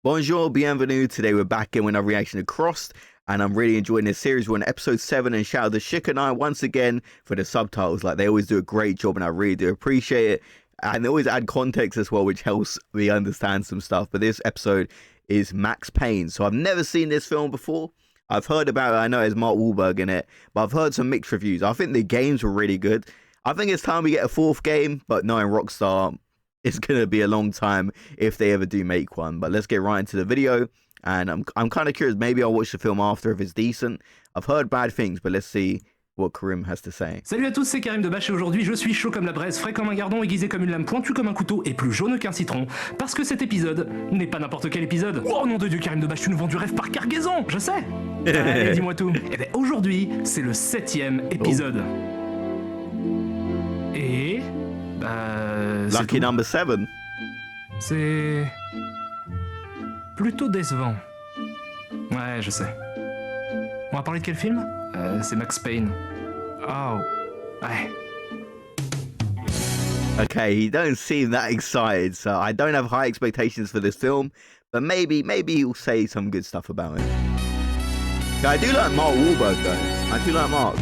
Bonjour, bienvenue. Today we're back in with another reaction to Crossed, and I'm really enjoying this series. We're on episode 7, and shout out to Shik and I once again for the subtitles. Like, they always do a great job, and I really do appreciate it. And they always add context as well, which helps me understand some stuff. But this episode is Max Payne. So I've never seen this film before. I've heard about it. I know there's Mark Wahlberg in it, but I've heard some mixed reviews. I think the games were really good. I think it's time we get a 4th game, but knowing Rockstar, it's going to be a long time if they ever do make one. But let's get right into the video. And I'm kind of curious. Maybe I'll watch the film after if it's decent. I've heard bad things, but let's see what Karim has to say. Salut à tous, c'est Karim de Bâche et aujourd'hui je suis chaud comme la braise, frais comme un gardon, aiguisé comme une lame, pointu comme un couteau et plus jaune qu'un citron. Parce que cet épisode n'est pas n'importe quel épisode. Oh nom de Dieu, Karim de Bâche, tu nous vends du rêve par cargaison, je sais. Allez, dis-moi tout. Et bien aujourd'hui, c'est le 7e épisode. Et... Lucky number 7. C'est... plutôt décevant. Ouais, je sais. On va parler de quel film? C'est Max Payne. Oh, ouais. Okay, he don't seem that excited, so I don't have high expectations for this film, but maybe he'll say some good stuff about it. I do like Mark Wahlberg though. I do like Mark.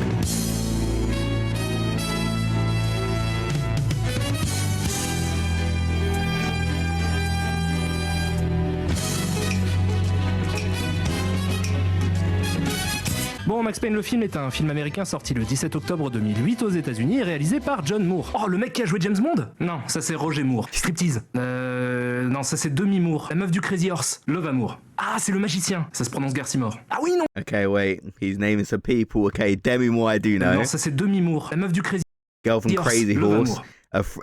Bon, Max Payne le film est un film américain sorti le 17 octobre 2008 aux États-Unis et réalisé par John Moore. Oh, le mec qui a joué James Bond? Non, ça c'est Roger Moore. Striptease. Non, ça c'est Demi Moore. La meuf du Crazy Horse. Love Amour. Ah, c'est le magicien. Ça se prononce Garcimore. Ah oui, non. Okay, wait. He's naming some people. Okay, Demi Moore, I do know. Non, ça c'est Demi Moore. La meuf du Crazy Girl from Crazy Horse.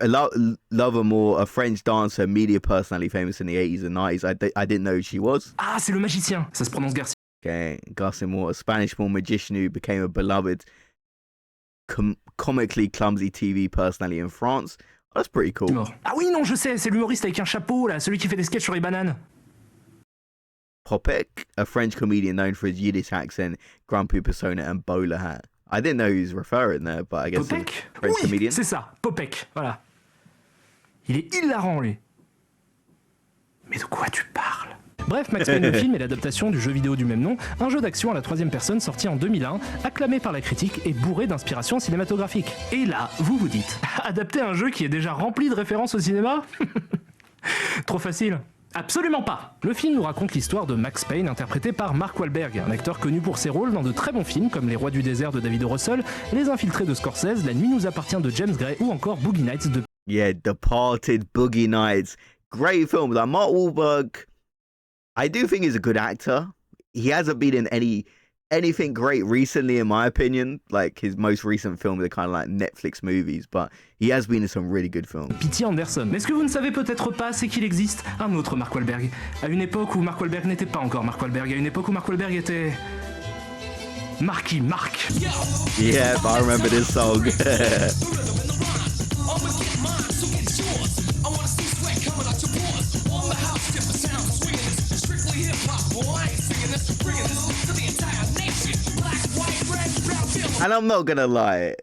Love Amour, a French dancer, media personality famous in the 80s and 90s. I didn't know who she was. Ah, c'est le magicien. Ça se prononce Garcimore. Okay, Garcimore, a Spanish-born magician who became a beloved, comically clumsy TV personality in France. Oh, that's pretty cool. Ah oui, non, je sais, c'est l'humoriste avec un chapeau, là, celui qui fait des sketchs sur les bananes. Popek, a French comedian known for his Yiddish accent, grumpy persona, and bowler hat. I didn't know he was referring there, but I guess Popek? he's a French Oui, comedian. c'est ça, Popek, voilà. Il est hilarant, lui. Mais de quoi tu parles? Bref, Max Payne le film est l'adaptation du jeu vidéo du même nom, un jeu d'action à la 3e personne sorti en 2001, acclamé par la critique et bourré d'inspiration cinématographique. Et là, vous vous dites, adapter un jeu qui est déjà rempli de références au cinéma? Trop facile. Absolument pas. Le film nous raconte l'histoire de Max Payne interprété par Mark Wahlberg, un acteur connu pour ses rôles dans de très bons films comme Les Rois du désert de David O. Russell, Les Infiltrés de Scorsese, La nuit nous appartient de James Gray ou encore Boogie Nights de... Yeah, Departed, Boogie Nights, great films. Like Mark Wahlberg, I do think he's a good actor. He hasn't been in anything great recently, in my opinion. Like his most recent films are kind of like Netflix movies, but he has been in some really good films. P.T. Anderson. Mais ce que vous ne savez peut-être pas, c'est qu'il existe un autre Mark Wahlberg. À une époque où Mark Wahlberg n'était pas encore Mark Wahlberg, à une époque où Mark Wahlberg était... Marky Mark. Yeah, but I remember this song. And I'm not gonna lie,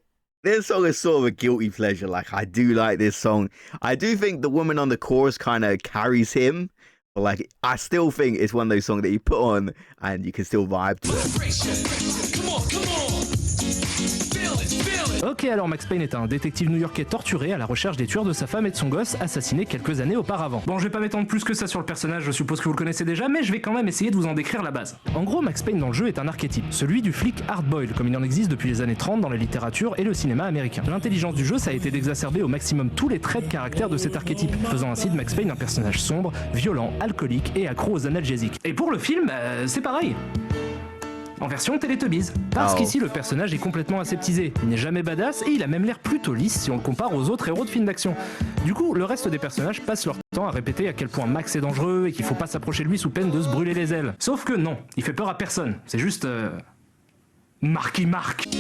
this song is sort of a guilty pleasure. Like, I do like this song. I do think the woman on the chorus kind of carries him, but like, I still think it's one of those songs that you put on and you can still vibe to it. Ok, alors Max Payne est un détective new-yorkais torturé à la recherche des tueurs de sa femme et de son gosse, assassinés quelques années auparavant. Bon, je vais pas m'étendre plus que ça sur le personnage, je suppose que vous le connaissez déjà, mais je vais quand même essayer de vous en décrire la base. En gros, Max Payne dans le jeu est un archétype, celui du flic hard-boiled, comme il en existe depuis les années 30 dans la littérature et le cinéma américain. L'intelligence du jeu, ça a été d'exacerber au maximum tous les traits de caractère de cet archétype, faisant ainsi de Max Payne un personnage sombre, violent, alcoolique et accro aux analgésiques. Et pour le film, c'est pareil. En version Teletubbies. Parce qu'ici le personnage est complètement aseptisé, il n'est jamais badass et il a même l'air plutôt lisse si on le compare aux autres héros de films d'action. Du coup, le reste des personnages passent leur temps à répéter à quel point Max est dangereux et qu'il faut pas s'approcher de lui sous peine de se brûler les ailes. Sauf que non, il fait peur à personne, c'est juste... Marky Mark. I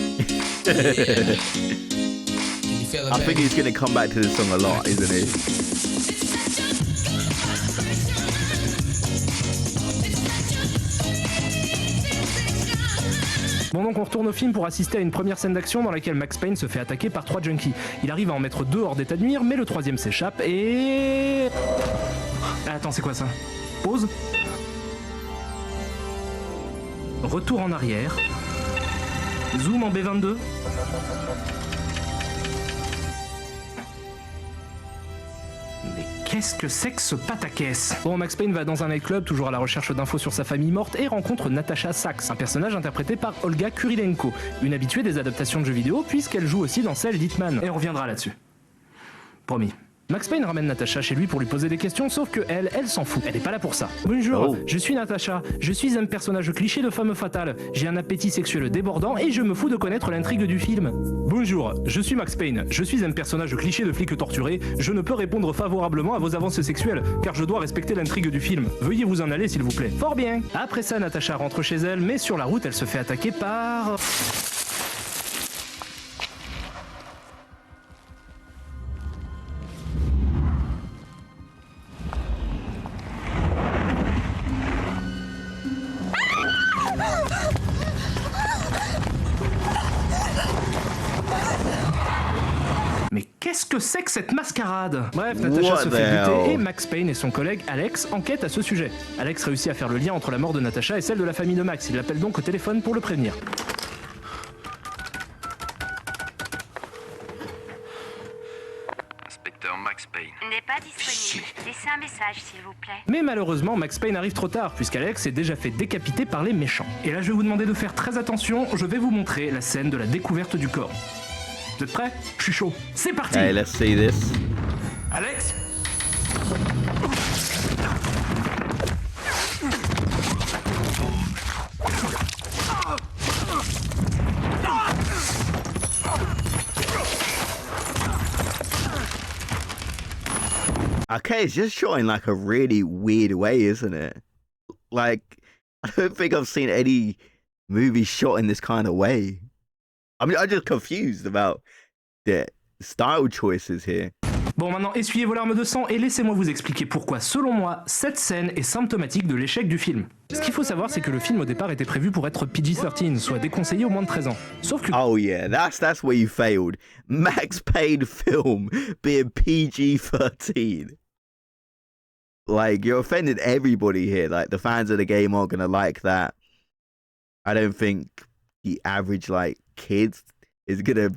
think he's gonna come back to this song a lot, isn't he? Bon, donc on retourne au film pour assister à une première scène d'action dans laquelle Max Payne se fait attaquer par 3 junkies. Il arrive à en mettre 2 hors d'état de nuire, mais le 3e s'échappe et... Attends, c'est quoi ça? Pause. Retour en arrière. Zoom en B22. Mais qu'est-ce que c'est que ce pataquès? Bon, Max Payne va dans un nightclub, toujours à la recherche d'infos sur sa famille morte, et rencontre Natasha Sachs, un personnage interprété par Olga Kurilenko, une habituée des adaptations de jeux vidéo, puisqu'elle joue aussi dans celle d'Hitman. Et on reviendra là-dessus. Promis. Max Payne ramène Natasha chez lui pour lui poser des questions, sauf que elle s'en fout. Elle est pas là pour ça. Bonjour, Oh. je suis Natasha. Je suis un personnage cliché de femme fatale. J'ai un appétit sexuel débordant et je me fous de connaître l'intrigue du film. Bonjour, je suis Max Payne. Je suis un personnage cliché de flic torturé. Je ne peux répondre favorablement à vos avances sexuelles, car je dois respecter l'intrigue du film. Veuillez vous en aller s'il vous plaît. Fort bien. Après ça, Natasha rentre chez elle, mais sur la route, elle se fait attaquer par... Mais qu'est-ce que c'est que cette mascarade? Bref, Natasha What se the fait buter hell? et Max Payne et son collègue Alex enquêtent à ce sujet. Alex réussit à faire le lien entre la mort de Natasha et celle de la famille de Max. Il l'appelle donc au téléphone pour le prévenir. Inspecteur Max Payne. N'est pas disponible. Laissez un message, s'il vous plaît. Mais malheureusement, Max Payne arrive trop tard, puisqu'Alex est déjà fait décapiter par les méchants. Et là, je vais vous demander de faire très attention, je vais vous montrer la scène de la découverte du corps. Vous êtes prêts? Je suis chaud. C'est parti! Okay, let's see this. Alex? Okay, it's just shot in like a really weird way, isn't it? Like, I don't think I've seen any movie shot in this kind of way. I mean, I'm just confused about the style choices here. Bon, maintenant, essuyez vos larmes de sang et laissez-moi vous expliquer pourquoi, selon moi, cette scène est symptomatique de l'échec du film. Ce qu'il faut savoir, c'est que le film au départ était prévu pour être PG-13, soit déconseillé aux moins de 13 ans. Sauf que... Oh yeah, that's where you failed. Max Payne film being PG-13. Like, you're offending everybody here. Like, the fans of the game aren't gonna like that. I don't think the average, like, kid is gonna...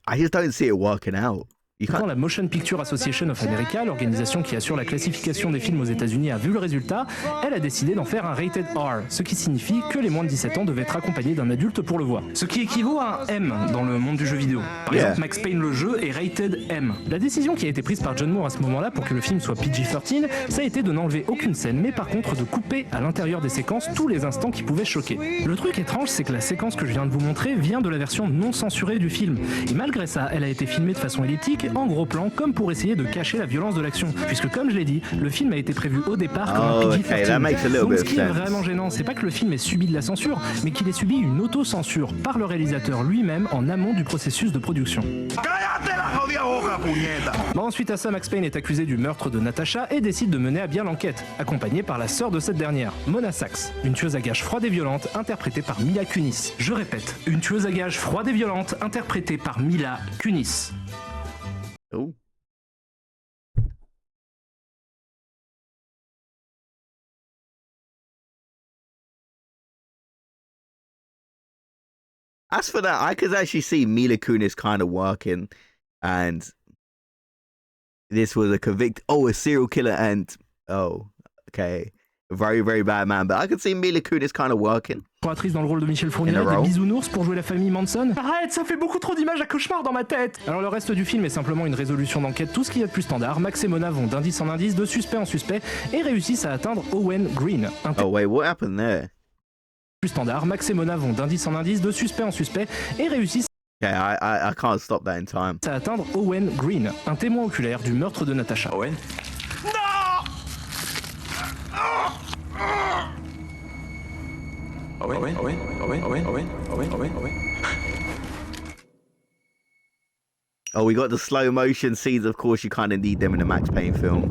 I just don't see it working out. You Quand can't... la Motion Picture Association of America, l'organisation qui assure la classification des films aux États-Unis, a vu le résultat, elle a décidé d'en faire un rated R, ce qui signifie que les moins de 17 ans devaient être accompagnés d'un adulte pour le voir. Ce qui équivaut à un M dans le monde du jeu vidéo. Par Yeah. exemple, Max Payne le jeu est rated M. La décision qui a été prise par John Moore à ce moment-là pour que le film soit PG-13, ça a été de n'enlever aucune scène, mais par contre de couper à l'intérieur des séquences tous les instants qui pouvaient choquer. Le truc étrange, c'est que la séquence que je viens de vous montrer vient de la version non censurée du film. Et malgré ça, elle a été filmée de façon elliptique, en gros plan, comme pour essayer de cacher la violence de l'action. Puisque comme je l'ai dit, le film a été prévu au départ comme Oh, un okay, that PG-13. makes a little Donc bit ce of qui est sense. vraiment gênant, c'est pas que le film ait subi de la censure, mais qu'il ait subi une auto-censure par le réalisateur lui-même en amont du processus de production. Bon, suite à ça, Max Payne est accusé du meurtre de Natasha et décide de mener à bien l'enquête, accompagné par la sœur de cette dernière, Mona Sachs, une tueuse à gages froide et violente interprétée par Mila Kunis. Je répète, une tueuse à gages froide et violente interprétée par Mila Kunis. Oh. As for that, I could actually see Mila Kunis kind of working, and this was a a serial killer, and okay, a very, very bad man. But I could see Mila Kunis kind of working. Actrice dans le rôle de Michel In a Fournier, row. des bisounours pour jouer la famille Manson. Arrête, ça fait beaucoup trop d'images à cauchemar dans ma tête. Alors le reste du film est simplement une résolution d'enquête, tout ce qu'il y a de plus standard. Max et Mona vont d'indice en indice, de suspect en suspect, et réussissent à atteindre Owen Green. Un Oh wait, what happened there? plus standard, Max et Mona vont d'indice en indice, de suspect en suspect, et réussissent Okay, I can't stop that in time. à atteindre Owen Green, un témoin oculaire du meurtre de Natasha. Owen? Owen? Oh, we got the slow motion scenes. Of course, you kind of need them in a Max Payne film.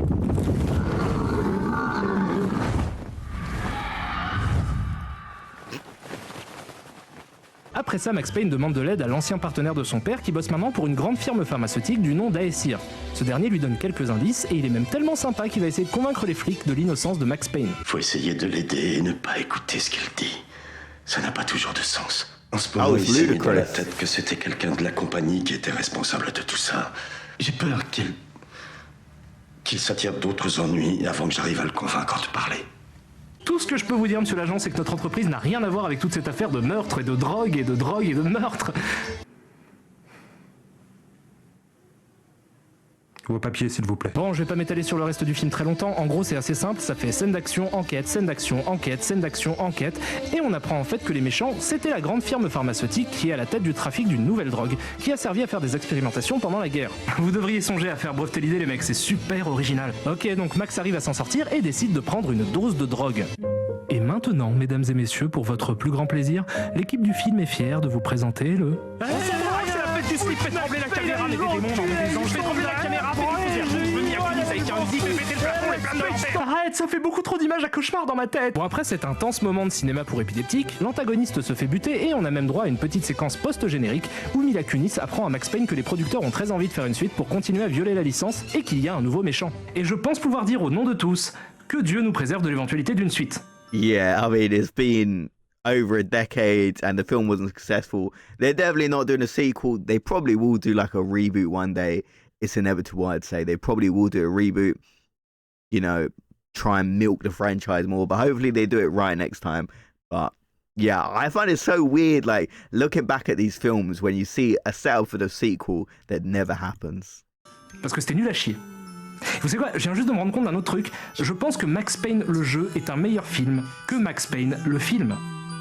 Après ça, Max Payne demande de l'aide à l'ancien partenaire de son père qui bosse maintenant pour une grande firme pharmaceutique du nom d'Aesir. Ce dernier lui donne quelques indices et il est même tellement sympa qu'il va essayer de convaincre les flics de l'innocence de Max Payne. Faut essayer de l'aider et ne pas écouter ce qu'il dit. Ça n'a pas toujours de sens. En ce moment, il s'est mis dans la tête que c'était quelqu'un de la compagnie qui était responsable de tout ça. J'ai peur qu'il s'attire d'autres ennuis avant que j'arrive à le convaincre de parler. Tout ce que je peux vous dire, monsieur l'agent, c'est que notre entreprise n'a rien à voir avec toute cette affaire de meurtre et de drogue et de drogue et de meurtre. Vos papiers, s'il vous plaît. Bon, je vais pas m'étaler sur le reste du film très longtemps. En gros, c'est assez simple. Ça fait scène d'action, enquête, scène d'action, enquête, scène d'action, enquête. Et on apprend en fait que les méchants, c'était la grande firme pharmaceutique qui est à la tête du trafic d'une nouvelle drogue, qui a servi à faire des expérimentations pendant la guerre. Vous devriez songer à faire breveter l'idée, les mecs, c'est super original. Ok, donc Max arrive à s'en sortir et décide de prendre une dose de drogue. Et maintenant, mesdames et messieurs, pour votre plus grand plaisir, l'équipe du film est fière de vous présenter le... c'est la fête du slip, faites trembler la caméra, mettez des démons dans des anges, faites trembler la caméra, faites des fusées, je veux m'y accuser avec un zip et mettez le plafond et plein de dentaires. Arrête, ça fait beaucoup trop d'images à cauchemar dans ma tête. Bon, après cet intense moment de cinéma pour épileptiques, l'antagoniste se fait buter et on a même droit à une petite séquence post-générique où Mila Kunis apprend à Max Payne que les producteurs ont très envie de faire une suite pour continuer à violer la licence et qu'il y a un nouveau méchant. Et je pense pouvoir dire au nom de tous que Dieu nous préserve de l'éventualité d'une suite. Yeah, I mean, it's been over a decade and the film wasn't successful. They're definitely not doing a sequel. They probably will do like a reboot one day. It's inevitable, I'd say. They probably will do a reboot, you know, try and milk the franchise more, but hopefully they do it right next time. But yeah, I find it so weird, like, looking back at these films when you see a setup for the sequel that never happens. Parce que c'était nul à chier. Vous savez quoi, je viens juste de me rendre compte d'un autre truc. Je pense que Max Payne le jeu est un meilleur film que Max Payne le film.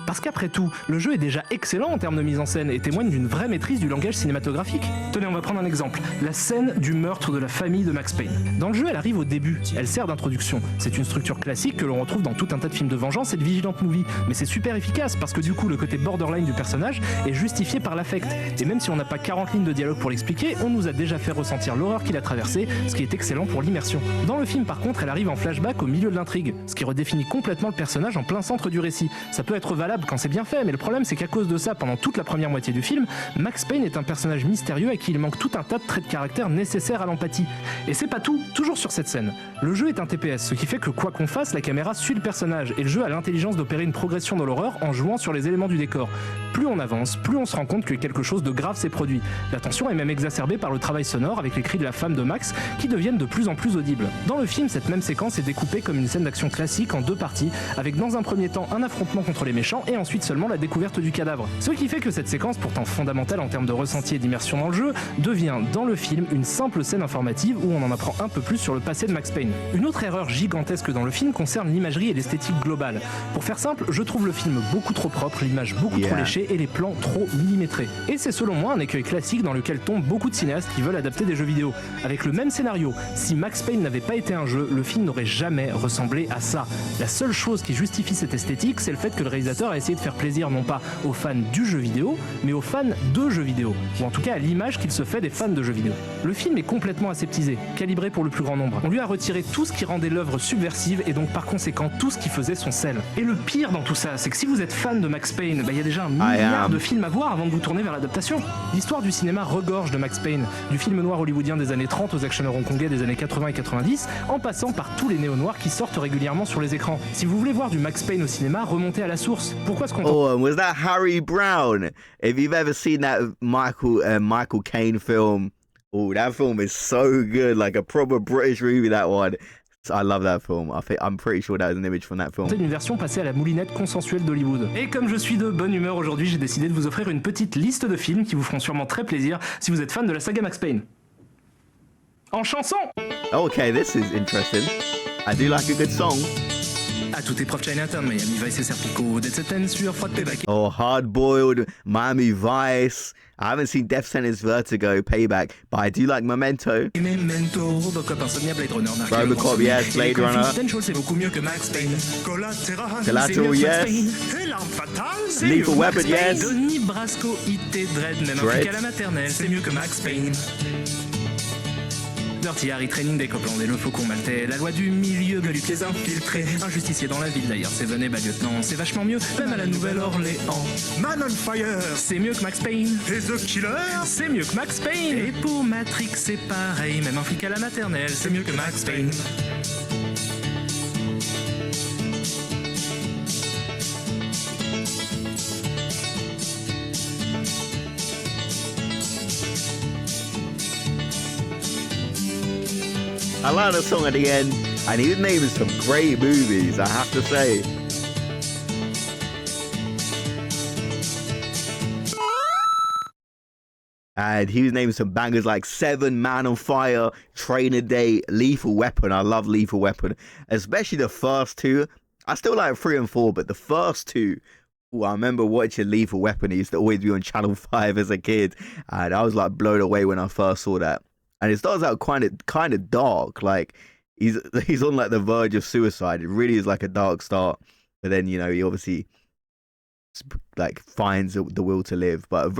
Parce qu'après tout, le jeu est déjà excellent en termes de mise en scène et témoigne d'une vraie maîtrise du langage cinématographique. Tenez, on va prendre un exemple. La scène du meurtre de la famille de Max Payne. Dans le jeu, elle arrive au début, elle sert d'introduction. C'est une structure classique que l'on retrouve dans tout un tas de films de vengeance et de vigilante movie. Mais c'est super efficace parce que du coup, le côté borderline du personnage est justifié par l'affect. Et même si on n'a pas 40 lignes de dialogue pour l'expliquer, on nous a déjà fait ressentir l'horreur qu'il a traversée, ce qui est excellent pour l'immersion. Dans le film, par contre, elle arrive en flashback au milieu de l'intrigue, ce qui redéfinit complètement le personnage en plein centre du récit. Ça peut être valable quand c'est bien fait, mais le problème c'est qu'à cause de ça, pendant toute la première moitié du film, Max Payne est un personnage mystérieux à qui il manque tout un tas de traits de caractère nécessaires à l'empathie. Et c'est pas tout, toujours sur cette scène. Le jeu est un TPS, ce qui fait que quoi qu'on fasse, la caméra suit le personnage, et le jeu a l'intelligence d'opérer une progression dans l'horreur en jouant sur les éléments du décor. Plus on avance, plus on se rend compte que quelque chose de grave s'est produit. La tension est même exacerbée par le travail sonore avec les cris de la femme de Max qui deviennent de plus en plus audibles. Dans le film, cette même séquence est découpée comme une scène d'action classique en deux parties, avec dans un premier temps un affrontement contre les méchants et ensuite seulement la découverte du cadavre. Ce qui fait que cette séquence, pourtant fondamentale en termes de ressenti et d'immersion dans le jeu, devient dans le film une simple scène informative où on en apprend un peu plus sur le passé de Max Payne. Une autre erreur gigantesque dans le film concerne l'imagerie et l'esthétique globale. Pour faire simple, je trouve le film beaucoup trop propre, l'image beaucoup trop léchée et les plans trop millimétrés. Et c'est selon moi un écueil classique dans lequel tombent beaucoup de cinéastes qui veulent adapter des jeux vidéo. Avec le même scénario, si Max Payne n'avait pas été un jeu, le film n'aurait jamais ressemblé à ça. La seule chose qui justifie cette esthétique, c'est le fait que le réalisateur a essayé de faire plaisir non pas aux fans du jeu vidéo, mais aux fans de jeux vidéo, ou en tout cas à l'image qu'il se fait des fans de jeux vidéo. Le film est complètement aseptisé, calibré pour le plus grand nombre. On lui a retiré tout ce qui rendait l'œuvre subversive et donc par conséquent tout ce qui faisait son sel. Et le pire dans tout ça, c'est que si vous êtes fan de Max Payne, il y a déjà un milliard de films à voir avant de vous tourner vers l'adaptation. L'histoire du cinéma regorge de Max Payne, du film noir hollywoodien des années 30 aux actionneurs hongkongais des années 80 et 90, en passant par tous les néo-noirs qui sortent régulièrement sur les écrans. Si vous voulez voir du Max Payne au cinéma, remontez à la source. Pourquoi se contenter? Oh, was that Harry Brown? If you've ever seen that Michael Caine film, oh, that film is so good, like a proper British movie, that one. I love that film. I'm pretty sure that was an image from that film. C'est une version passée à la moulinette consensuelle d'Hollywood. Et comme je suis de bonne humeur aujourd'hui, j'ai décidé de vous offrir une petite liste de films qui vous feront sûrement très plaisir si vous êtes fan de la saga Max Payne. En chanson! Okay, this is interesting. I do like a good song. À toute épreuve Chinatown, Miami Vice et Serpico, Death Sentence, sur Froid Payback. Oh, Hard Boiled, Miami Vice. I haven't seen Death Sentence, Vertigo, Payback, but I do like Memento. Memento, Robocop, Insomnia, Blade Runner, Robocop, yes, Blade Runner. Potential, c'est beaucoup mieux que Max Payne. Collateral, yes. Lethal Weapon, yes. Donnie Brasco, IT, Dread, même un truc à la maternelle, c'est mieux que Max Payne. Dirty Harry, Training des Copeland et le Faucon Maltais, la loi du milieu, Gueuluc les infiltrés, un justicier dans la ville d'ailleurs, Seven et bas lieutenant, c'est vachement mieux, même à la Nouvelle-Orléans. Man on Fire, C'est mieux que Max Payne. et The Killer. C'est mieux que Max Payne. Et pour Matrix, c'est pareil, même un flic à la maternelle, c'est mieux que Max Payne. I like the song at the end, and he's naming some great movies, I have to say. And he was naming some bangers like Seven, Man on Fire, Training Day, Lethal Weapon. I love Lethal Weapon, especially the first two. I still like 3 and 4, but the first two, ooh, I remember watching Lethal Weapon. It used to always be on Channel 5 as a kid, and I was like blown away when I first saw that. And it starts out kind of dark, like he's on like the verge of suicide. It really is like a dark start, but then you know he obviously like finds the will to live. But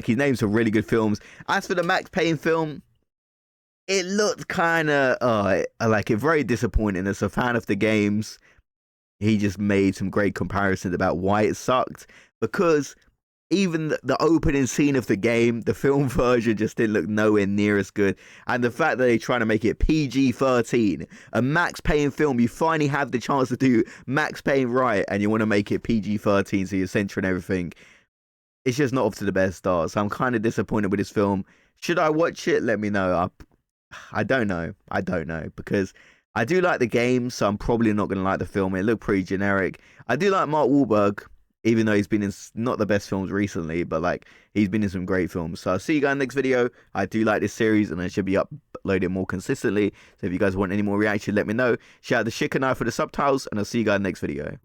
he names some really good films. As for the Max Payne film, it looked kind of like it very disappointing. As a fan of the games, he just made some great comparisons about why it sucked, because even the opening scene of the game, the film version just didn't look nowhere near as good. And the fact that they're trying to make it PG-13, a Max Payne film, you finally have the chance to do Max Payne right, and you want to make it PG-13, so you're censoring everything. It's just not off to the best start. So I'm kind of disappointed with this film. Should I watch it? Let me know. I don't know. I don't know, because I do like the game, so I'm probably not going to like the film. It looked pretty generic. I do like Mark Wahlberg, even though he's been in not the best films recently, but like he's been in some great films. So I'll see you guys in the next video. I do like this series, and I should be uploading more consistently. So if you guys want any more reaction, let me know. Shout out to Shikanai for the subtitles, and I'll see you guys in the next video.